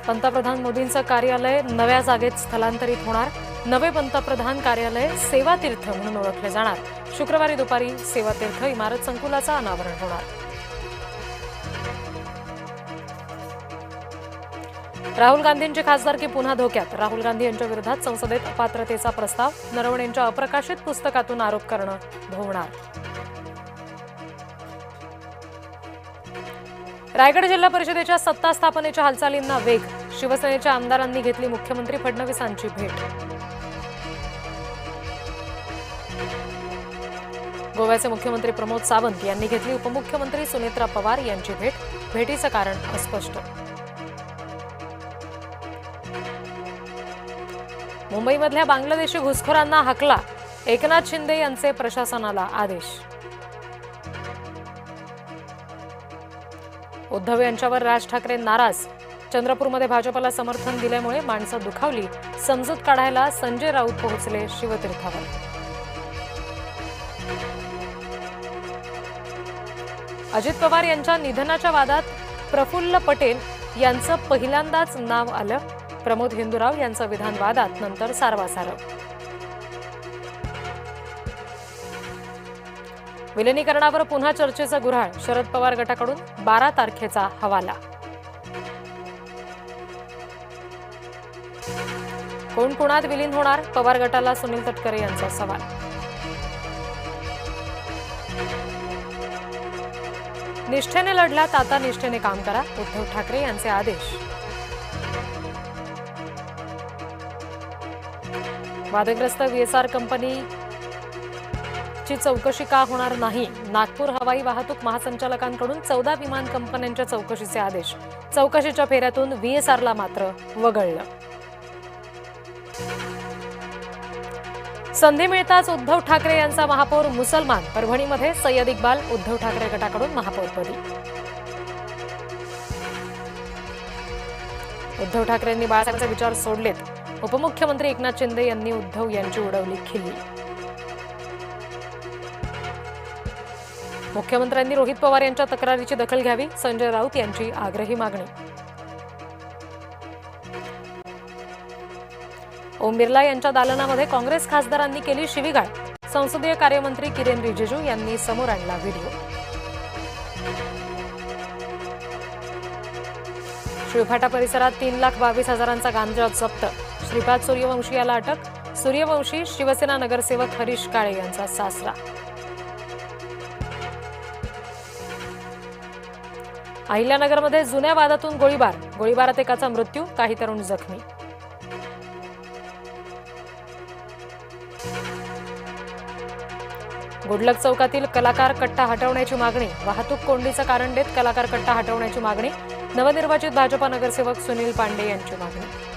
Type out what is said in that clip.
पंतप्रधान मोदींचं कार्यालय नव्या जागेत स्थलांतरित होणार। नवे पंतप्रधान कार्यालय सेवा तीर्थ म्हणून ओळखले जाणार। शुक्रवारी दुपारी सेवा तीर्थ इमारत संकुलाचं अनावरण होणार। राहुल गांधींची खासदारकी पुन्हा धोक्यात। राहुल गांधी यांच्या विरोधात संसदेत अपात्रतेचा प्रस्ताव। नरवणेंच्या अप्रकाशित पुस्तकातून आरोप करणं भोवणार। रायगड जिल्हा परिषदेच्या सत्ता स्थापनेच्या हालचालींना वेग। शिवसेनेच्या आमदारांनी घेतली मुख्यमंत्री फडणवीसांची भेट। गोव्याचे मुख्यमंत्री प्रमोद सावंत यांनी घेतली उपमुख्यमंत्री सुनेत्रा पवार यांची भेट। भेटीचं कारण अस्पष्ट। मुंबईमधल्या बांगलादेशी घुसखोरांना हाकला। एकनाथ शिंदे यांचे प्रशासनाला आदेश। उद्धव यांच्यावर राज ठाकरे नाराज। चंद्रपूरमध्ये भाजपला समर्थन दिल्यामुळे माणसं दुखावली। समजूत काढायला संजय राऊत पोहोचले शिवतीर्थावर। अजित पवार यांच्या निधनाच्या वादात प्रफुल्ल पटेल यांचं पहिल्यांदाच नाव आलं। प्रमोद हिंदुराव यांचं विधान वादात, नंतर सारवासारव। विलिनीकरणावर पुन्हा चर्चेचा गुऱ्हाळ। शरद पवार गटाकडून 12 तारखेचा हवाला। कोण कोणात विलीन होणार? पवार गटाला सुनील तटकरे यांचा सवाल। निष्ठेने लढलात, आता निष्ठेने काम करा। उद्धव ठाकरे यांचे आदेश। वादग्रस्त VSR कंपनीची चौकशी का होणार नाही? नागपूर हवाई वाहतूक महासंचालकांकडून 14 विमान कंपन्यांच्या चौकशीचे आदेश। चौकशीच्या फेऱ्यातून VSRला मात्र वगळलं। संधी मिळताच उद्धव ठाकरे यांचा महापौर मुसलमान। परभणीमध्ये सय्यद इक्बाल उद्धव ठाकरे गटाकडून महापौरपदी। उद्धव ठाकरेंनी बाळासाहेबांचे विचार सोडलेत। उपमुख्यमंत्री एकनाथ शिंदे यांनी उद्धव यांची उडवली खिल्ली। मुख्यमंत्र्यांनी रोहित पवार यांच्या तक्रारीची दखल घ्यावी। संजय राऊत यांची आग्रही मागणी। ओम बिर्ला यांच्या दालनामध्ये काँग्रेस खासदारांनी केली शिवीगाळ। संसदीय कार्यमंत्री किरेन रिजिजू यांनी समोर आणला व्हिडिओ। शिवफाटा परिसरात 3,22,000चा गांजा जप्त। श्रीपाद सूर्यवंशी याला अटक। सूर्यवंशी शिवसेना नगरसेवक हरीश काळे यांचा सासरा। अहिल्यानगरमध्ये जुन्या वादातून गोळीबार। गोळीबारात एकाचा मृत्यू, काही तरुण जखमी। गुडलक चौकातील कलाकार कट्टा हटवण्याची मागणी। वाहतूक कोंडीचं कारण देत कलाकार कट्टा हटवण्याची मागणी। नवनिर्वाचित भाजपा नगरसेवक सुनील पांडे यांची मागणी।